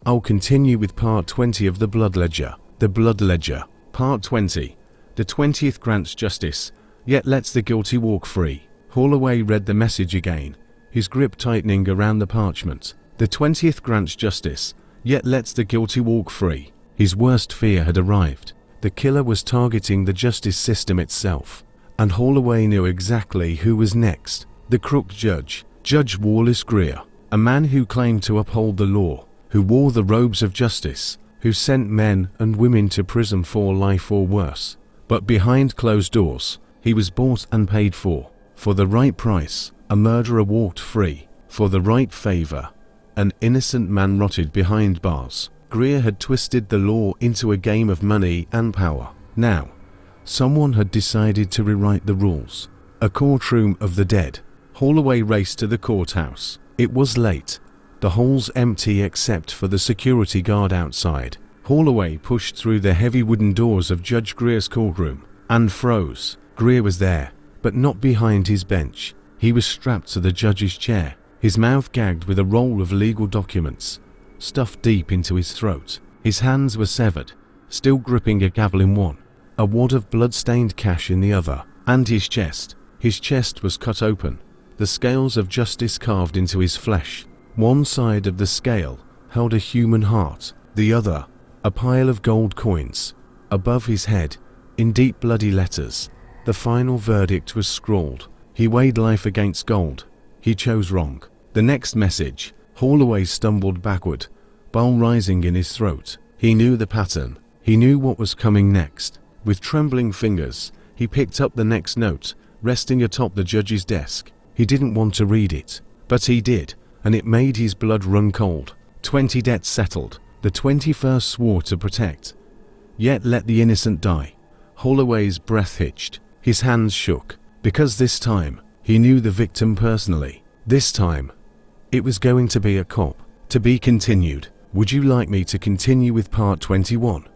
I'll continue with part 20 of the Blood Ledger. The Blood Ledger, part 20. The 20th grants justice, yet lets the guilty walk free. Holloway read the message again, his grip tightening around the parchment. The 20th grants justice, yet lets the guilty walk free. His worst fear had arrived. The killer was targeting the justice system itself, and Holloway knew exactly who was next. The crook judge, Judge Wallace Greer, a man who claimed to uphold the law, who wore the robes of justice, who sent men and women to prison for life or worse. But behind closed doors, he was bought and paid for. For the right price, a murderer walked free. For the right favor, an innocent man rotted behind bars. Greer had twisted the law into a game of money and power. Now, someone had decided to rewrite the rules. A courtroom of the dead. Holloway raced to the courthouse. It was late. The halls empty except for the security guard outside. Holloway pushed through the heavy wooden doors of Judge Greer's courtroom and froze. Greer was there, but not behind his bench. He was strapped to the judge's chair, his mouth gagged with a roll of legal documents stuffed deep into his throat. His hands were severed, still gripping a gavel in one, a wad of blood-stained cash in the other, and his chest. His chest was cut open, the scales of justice carved into his flesh. One side of the scale held a human heart, the other, a pile of gold coins. Above his head, in deep bloody letters, the final verdict was scrawled. He weighed life against gold. He chose wrong. The next message. Holloway stumbled backward, bile rising in his throat. He knew the pattern. He knew what was coming next. With trembling fingers, he picked up the next note, resting atop the judge's desk. He didn't want to read it, but he did, and it made his blood run cold. 20 debts settled. The 21st swore to protect, yet let the innocent die. Holloway's breath hitched. His hands shook, because this time, he knew the victim personally. This time, it was going to be a cop. To be continued. Would you like me to continue with part 21?